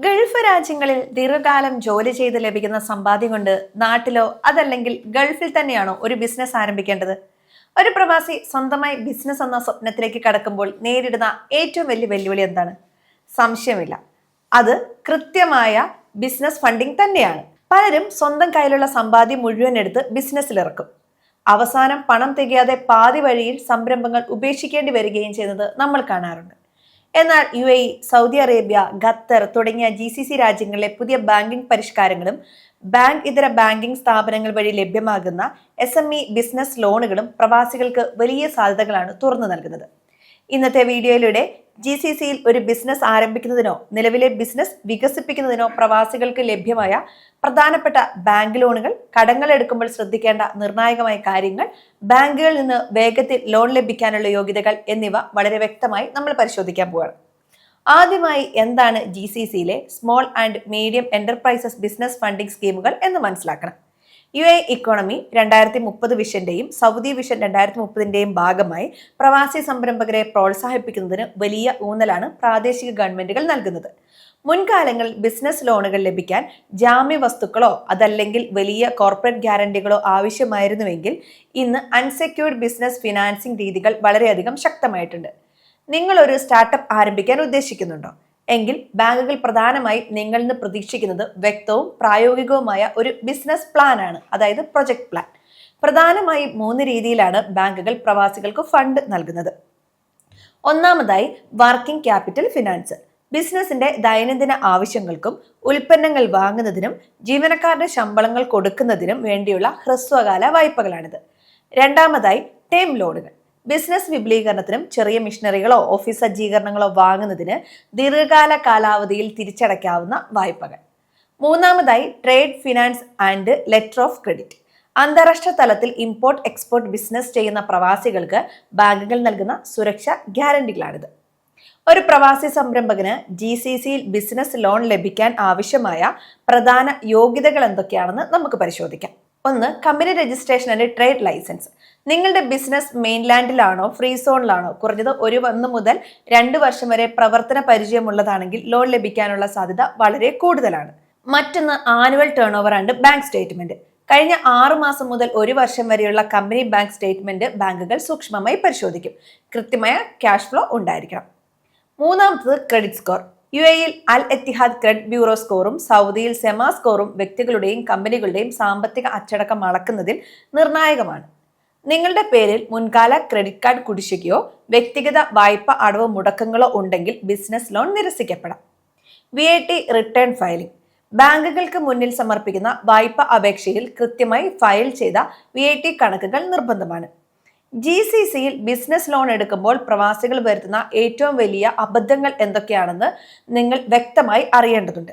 Gulf രാജ്യങ്ങളിൽ ദീർഘകാലം ജോലി ചെയ്ത് ലഭിക്കുന്ന സമ്പാദ്യം കൊണ്ട് നാട്ടിലോ അതല്ലെങ്കിൽ ഗൾഫിൽ തന്നെയാണോ ഒരു ബിസിനസ് ആരംഭിക്കേണ്ടത്? ഒരു പ്രവാസി സ്വന്തമായി ബിസിനസ് എന്ന സ്വപ്നത്തിലേക്ക് കടക്കുമ്പോൾ നേരിടുന്ന ഏറ്റവും വലിയ വെല്ലുവിളി എന്താണ്? സംശയമില്ല, അത് കൃത്യമായ ബിസിനസ് ഫണ്ടിങ് തന്നെയാണ്. പലരും സ്വന്തം കയ്യിലുള്ള സമ്പാദ്യം മുഴുവൻ എടുത്ത് ബിസിനസ്സിലിറക്കും. അവസാനം പണം തികയാതെ പാതി വഴിയിൽ സംരംഭങ്ങൾ ഉപേക്ഷിക്കേണ്ടി വരികയും ചെയ്യുന്നത് നമ്മൾ കാണാറുണ്ട്. എന്നാൽ UAE, സൗദി അറേബ്യ, ഖത്തർ തുടങ്ങിയ GCC രാജ്യങ്ങളിലെ പുതിയ ബാങ്കിംഗ് പരിഷ്കാരങ്ങളും ബാങ്ക് ഇതര ബാങ്കിംഗ് സ്ഥാപനങ്ങൾ വഴി ലഭ്യമാകുന്ന SME ബിസിനസ് ലോണുകളും പ്രവാസികൾക്ക് വലിയ സാധ്യതകളാണ് തുറന്നു നൽകുന്നത്. ഇന്നത്തെ വീഡിയോയിലൂടെ GCCയിൽ ഒരു ബിസിനസ് ആരംഭിക്കുന്നതിനോ നിലവിലെ ബിസിനസ് വികസിപ്പിക്കുന്നതിനോ പ്രവാസികൾക്ക് ലഭ്യമായ പ്രധാനപ്പെട്ട ബാങ്ക് ലോണുകൾ, കടങ്ങൾ എടുക്കുമ്പോൾ ശ്രദ്ധിക്കേണ്ട നിർണായകമായ കാര്യങ്ങൾ, ബാങ്കുകളിൽ നിന്ന് വേഗത്തിൽ ലോൺ ലഭിക്കാനുള്ള യോഗ്യതകൾ എന്നിവ വളരെ വ്യക്തമായി നമ്മൾ പരിശോധിക്കാൻ പോവുകയാണ്. ആദ്യമായി എന്താണ് GCCയിലെ small and medium enterprises business funding സ്കീമുകൾ എന്ന് മനസ്സിലാക്കണം. UAE ഇക്കോണമി 2030 വിഷന്റെയും സൗദി വിഷൻ 2030ന്റെയും ഭാഗമായി പ്രവാസി സംരംഭകരെ പ്രോത്സാഹിപ്പിക്കുന്നതിന് വലിയ ഊന്നലാണ് പ്രാദേശിക ഗവൺമെന്റുകൾ നൽകുന്നത്. മുൻകാലങ്ങളിൽ ബിസിനസ് ലോണുകൾ ലഭിക്കാൻ ജാമ്യ വസ്തുക്കളോ അതല്ലെങ്കിൽ വലിയ കോർപ്പറേറ്റ് ഗ്യാരണ്ടികളോ ആവശ്യമായിരുന്നുവെങ്കിൽ ഇന്ന് അൺസെക്യൂർഡ് ബിസിനസ് ഫിനാൻസിംഗ് രീതികൾ വളരെയധികം ശക്തമായിട്ടുണ്ട്. നിങ്ങൾ ഒരു സ്റ്റാർട്ടപ്പ് ആരംഭിക്കാൻ ഉദ്ദേശിക്കുന്നുണ്ടോ എങ്കിൽ ബാങ്കുകൾ പ്രധാനമായും നിങ്ങളിൽ നിന്ന് പ്രതീക്ഷിക്കുന്നത് വ്യക്തവും പ്രായോഗികവുമായ ഒരു ബിസിനസ് പ്ലാൻ ആണ്, അതായത് പ്രൊജക്ട് പ്ലാൻ. പ്രധാനമായും 3 രീതിയിലാണ് ബാങ്കുകൾ പ്രവാസികൾക്ക് ഫണ്ട് നൽകുന്നത്. ഒന്നാമതായി വർക്കിംഗ് ക്യാപിറ്റൽ ഫിനാൻസ്. ബിസിനസിന്റെ ദൈനംദിന ആവശ്യങ്ങൾക്കും ഉൽപ്പന്നങ്ങൾ വാങ്ങുന്നതിനും ജീവനക്കാരുടെ ശമ്പളങ്ങൾ കൊടുക്കുന്നതിനും വേണ്ടിയുള്ള ഹ്രസ്വകാല വായ്പകളാണിത്. രണ്ടാമതായി ടേം ലോണുകൾ. ബിസിനസ് വിപുലീകരണത്തിനും ചെറിയ മിഷനറികളോ ഓഫീസ് സജ്ജീകരണങ്ങളോ വാങ്ങുന്നതിന് ദീർഘകാല കാലാവധിയിൽ തിരിച്ചടയ്ക്കാവുന്ന വായ്പകൾ. മൂന്നാമതായി trade finance and letter of credit. അന്താരാഷ്ട്ര തലത്തിൽ ഇമ്പോർട്ട് എക്സ്പോർട്ട് ബിസിനസ് ചെയ്യുന്ന പ്രവാസികൾക്ക് ബാങ്കുകൾ നൽകുന്ന സുരക്ഷാ ഗ്യാരണ്ടികളാണിത്. ഒരു പ്രവാസി സംരംഭകന് GCCയിൽ ബിസിനസ് ലോൺ ലഭിക്കാൻ ആവശ്യമായ പ്രധാന യോഗ്യതകൾ എന്തൊക്കെയാണെന്ന് നമുക്ക് പരിശോധിക്കാം. 1. Company registration and trade licence. നിങ്ങളുടെ ബിസിനസ് മെയിൻലാൻഡിലാണോ ഫ്രീ സോണിലാണോ കുറഞ്ഞത് 1 മുതൽ 2 വർഷം വരെ പ്രവർത്തന പരിചയമുള്ളതാണെങ്കിൽ ലോൺ ലഭിക്കാനുള്ള സാധ്യത വളരെ കൂടുതലാണ്. മറ്റൊന്ന് annual turn over and bank statement. കഴിഞ്ഞ 6 മാസം മുതൽ 1 വർഷം വരെയുള്ള കമ്പനി ബാങ്ക് സ്റ്റേറ്റ്മെന്റ് ബാങ്കുകൾ സൂക്ഷ്മമായി പരിശോധിക്കും. കൃത്യമായ ക്യാഷ് ഫ്ലോ ഉണ്ടായിരിക്കണം. മൂന്നാമത്തത് ക്രെഡിറ്റ് സ്കോർ. UAEയിൽ അൽ എത്തിഹാദ് ക്രെഡിറ്റ് ബ്യൂറോ സ്കോറും സൗദിയിൽ സെമാ സ്കോറും വ്യക്തികളുടെയും കമ്പനികളുടെയും സാമ്പത്തിക അച്ചടക്കം അളക്കുന്നതിൽ നിർണായകമാണ്. നിങ്ങളുടെ പേരിൽ മുൻകാല ക്രെഡിറ്റ് കാർഡ് കുടിശ്ശികയോ വ്യക്തിഗത വായ്പ അടവ് മുടക്കങ്ങളോ ഉണ്ടെങ്കിൽ ബിസിനസ് ലോൺ നിരസിക്കപ്പെടാം. VAT return filing. ബാങ്കുകൾക്ക് മുന്നിൽ സമർപ്പിക്കുന്ന വായ്പ അപേക്ഷയിൽ കൃത്യമായി ഫയൽ ചെയ്ത VAT കണക്കുകൾ നിർബന്ധമാണ്. GCCയിൽ ബിസിനസ് ലോൺ എടുക്കുമ്പോൾ പ്രവാസികൾ വരുത്തുന്ന ഏറ്റവും വലിയ അബദ്ധങ്ങൾ എന്തൊക്കെയാണെന്ന് നിങ്ങൾ വ്യക്തമായി അറിയേണ്ടതുണ്ട്.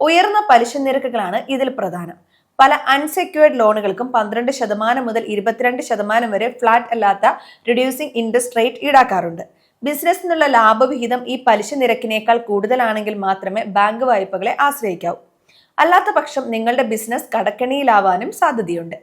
ഉയർന്ന പലിശ നിരക്കുകളാണ് ഇതിൽ പ്രധാനം. പല അൺസെക്യൂർഡ് ലോണുകൾക്കും 12% മുതൽ 22% വരെ ഫ്ലാറ്റ് അല്ലാത്ത റിഡ്യൂസിംഗ് ഇൻട്രസ്റ്റ് റേറ്റ് ഈടാക്കാറുണ്ട്. ബിസിനസ്സിനുള്ള ലാഭവിഹിതം ഈ പലിശ നിരക്കിനേക്കാൾ കൂടുതലാണെങ്കിൽ മാത്രമേ ബാങ്ക് വായ്പകളെ ആശ്രയിക്കാവൂ. അല്ലാത്ത പക്ഷം നിങ്ങളുടെ ബിസിനസ് കടക്കെണിയിലാവാനും സാധ്യതയുണ്ട്.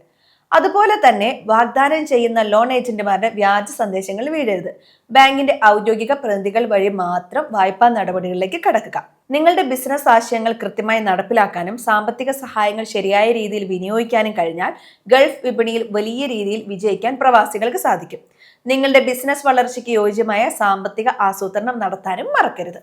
അതുപോലെ തന്നെ വാഗ്ദാനം ചെയ്യുന്ന ലോൺ ഏജന്റുമാരുടെ വ്യാജ സന്ദേശങ്ങൾ വീഴരുത്. ബാങ്കിന്റെ ഔദ്യോഗിക പ്രതിനിധികൾ വഴി മാത്രം വായ്പാ നടപടികളിലേക്ക് കടക്കുക. നിങ്ങളുടെ ബിസിനസ് ആശയങ്ങൾ കൃത്യമായി നടപ്പിലാക്കാനും സാമ്പത്തിക സഹായങ്ങൾ ശരിയായ രീതിയിൽ വിനിയോഗിക്കാനും കഴിഞ്ഞാൽ ഗൾഫ് വിപണിയിൽ വലിയ രീതിയിൽ വിജയിക്കാൻ പ്രവാസികൾക്ക് സാധിക്കും. നിങ്ങളുടെ ബിസിനസ് വളർച്ചയ്ക്ക് യോജ്യമായ സാമ്പത്തിക ആസൂത്രണം നടത്താനും മറക്കരുത്.